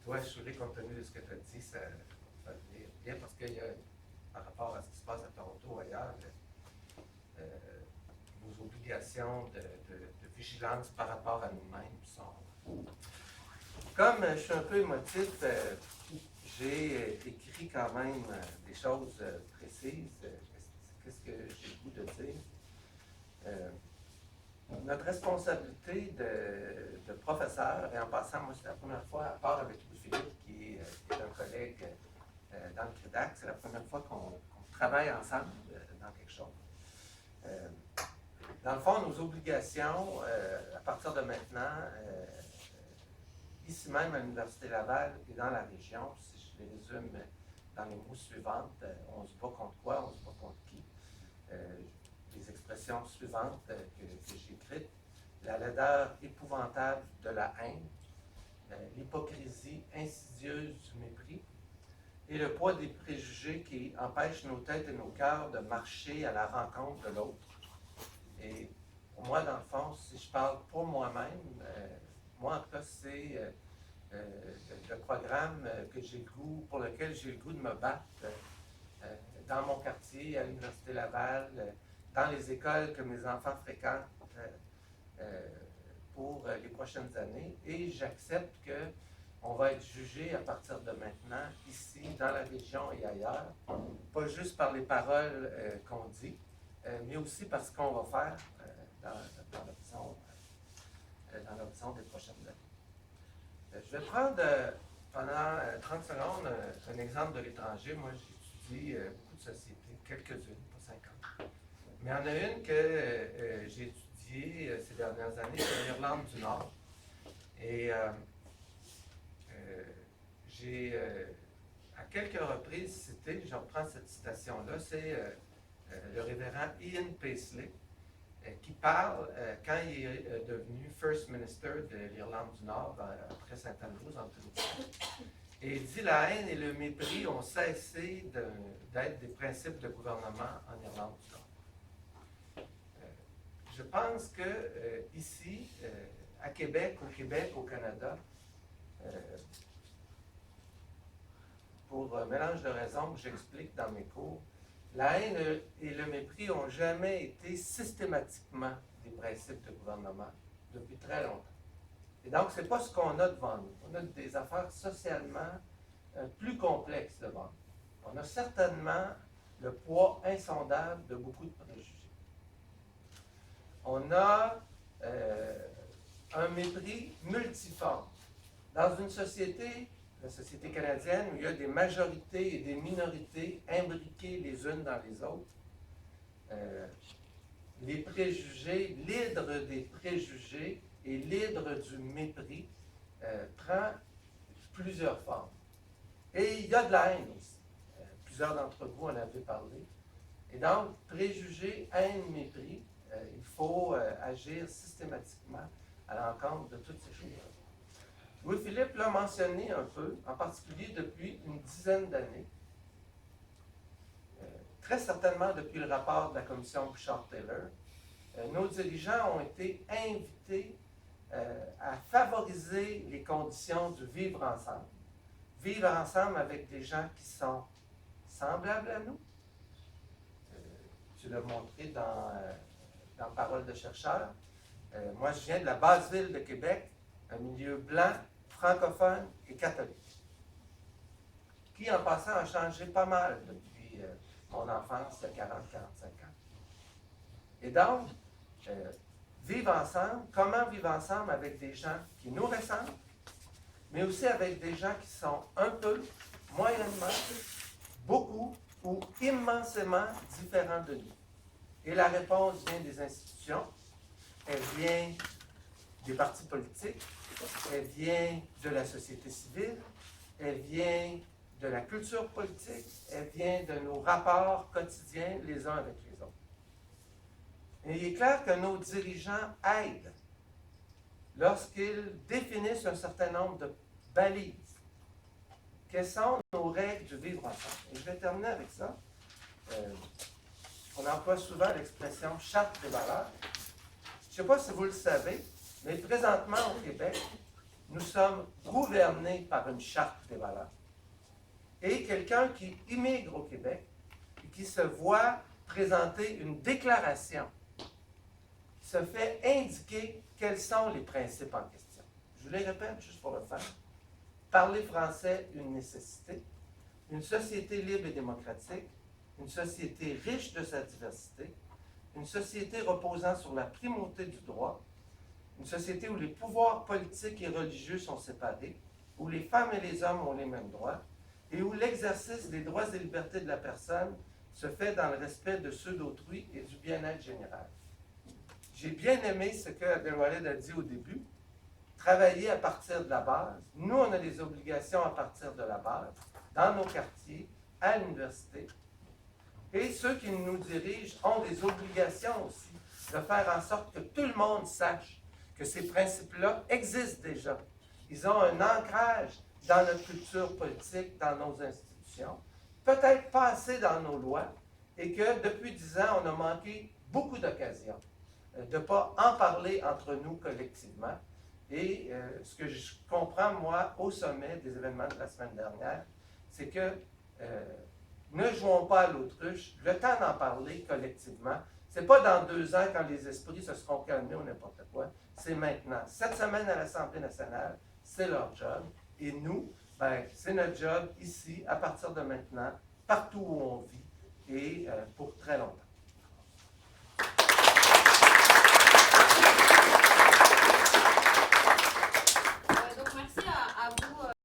Toi, Choulé, compte tenu de ce que tu as dit, ça va venir bien parce qu'il y a, par rapport à ce qui se passe à Toronto ou ailleurs, nos obligations de vigilance par rapport à nous-mêmes sont. Comme je suis un peu émotif, j'ai écrit quand même des choses précises. Qu'est-ce que j'ai le goût de dire? Notre responsabilité de professeur, et en passant, moi, c'est la première fois, à part avec Louis-Philippe, qui est un collègue dans le CREDAC, c'est la première fois qu'on travaille ensemble dans quelque chose. Dans le fond, nos obligations, à partir de maintenant, ici même à l'Université Laval et dans la région, si je les résume dans les mots suivants, on se bat contre quoi, on se bat contre qui? Les expressions suivantes que j'ai écrites: la laideur épouvantable de la haine, l'hypocrisie insidieuse du mépris et le poids des préjugés qui empêchent nos têtes et nos cœurs de marcher à la rencontre de l'autre. Et pour moi, dans le fond, si je parle pour moi-même, moi en tout cas, c'est le programme pour lequel j'ai le goût de me battre dans mon quartier, à l'Université Laval, dans les écoles que mes enfants fréquentent pour les prochaines années. Et j'accepte qu'on va être jugé à partir de maintenant, ici, dans la région et ailleurs, pas juste par les paroles qu'on dit, mais aussi par ce qu'on va faire dans l'horizon des prochaines années. Je vais prendre pendant 30 secondes un exemple de l'étranger. Moi, j'étudie beaucoup de sociétés, quelques-unes, pas 50. Mais il y en a une que j'ai étudiée ces dernières années, c'est l'Irlande du Nord. Et j'ai, à quelques reprises cité, je reprends cette citation-là, c'est le révérend Ian Paisley qui parle quand il est devenu First Minister de l'Irlande du Nord après Saint-Andrews en 2007. Et il dit la haine et le mépris ont cessé d'être des principes de gouvernement en Irlande du Nord. Je pense que ici, à Québec, au Canada, pour mélange de raisons que j'explique dans mes cours, la haine et le mépris n'ont jamais été systématiquement des principes de gouvernement depuis très longtemps. Et donc, ce n'est pas ce qu'on a devant nous. On a des affaires socialement plus complexes devant nous. On a certainement le poids insondable de beaucoup de préjugés. On a un mépris multiforme. Dans une société, la société canadienne, où il y a des majorités et des minorités imbriquées les unes dans les autres, les préjugés, l'hydre des préjugés et l'hydre du mépris prend plusieurs formes. Et il y a de la haine aussi. Plusieurs d'entre vous en avez parlé. Et donc, préjugés, haine, mépris, il faut agir systématiquement à l'encontre de toutes ces choses-là. Louis-Philippe l'a mentionné un peu, en particulier depuis une dizaine d'années, très certainement depuis le rapport de la commission Bouchard-Taylor. Nos dirigeants ont été invités à favoriser les conditions du vivre ensemble. Vivre ensemble avec des gens qui sont semblables à nous. Tu l'as montré dans Parole de chercheur. Moi, je viens de la basse ville de Québec, un milieu blanc, francophone et catholique, qui, en passant, a changé pas mal depuis mon enfance de 40-45 ans. Et donc, vivre ensemble, comment vivre ensemble avec des gens qui nous ressemblent, mais aussi avec des gens qui sont un peu, moyennement, beaucoup ou immensément différents de nous. Et la réponse vient des institutions, elle vient des partis politiques, elle vient de la société civile, elle vient de la culture politique, elle vient de nos rapports quotidiens les uns avec les autres. Et il est clair que nos dirigeants aident lorsqu'ils définissent un certain nombre de balises. Quelles sont nos règles du vivre ensemble? Et je vais terminer avec ça. On emploie souvent l'expression « charte des valeurs ». Je ne sais pas si vous le savez, mais présentement au Québec, nous sommes gouvernés par une charte des valeurs. Et quelqu'un qui immigre au Québec et qui se voit présenter une déclaration se fait indiquer quels sont les principes en question. Je vous les répète juste pour le faire. Parler français, une nécessité. Une société libre et démocratique. Une société riche de sa diversité. Une société reposant sur la primauté du droit. Une société où les pouvoirs politiques et religieux sont séparés, où les femmes et les hommes ont les mêmes droits, et où l'exercice des droits et libertés de la personne se fait dans le respect de ceux d'autrui et du bien-être général. J'ai bien aimé ce que Abdelwaled a dit au début, travailler à partir de la base. Nous, on a des obligations à partir de la base, dans nos quartiers, à l'université. Et ceux qui nous dirigent ont des obligations aussi de faire en sorte que tout le monde sache que ces principes-là existent déjà. Ils ont un ancrage dans notre culture politique, dans nos institutions, peut-être pas assez dans nos lois, et que depuis 10 ans, on a manqué beaucoup d'occasions de ne pas en parler entre nous collectivement. Et ce que je comprends, moi, au sommet des événements de la semaine dernière, c'est que ne jouons pas à l'autruche, le temps d'en parler collectivement. Ce n'est pas dans 2 ans quand les esprits se seront calmés ou n'importe quoi, c'est maintenant. Cette semaine à l'Assemblée nationale, c'est leur job. Et nous, ben, c'est notre job ici, à partir de maintenant, partout où on vit, et pour très longtemps.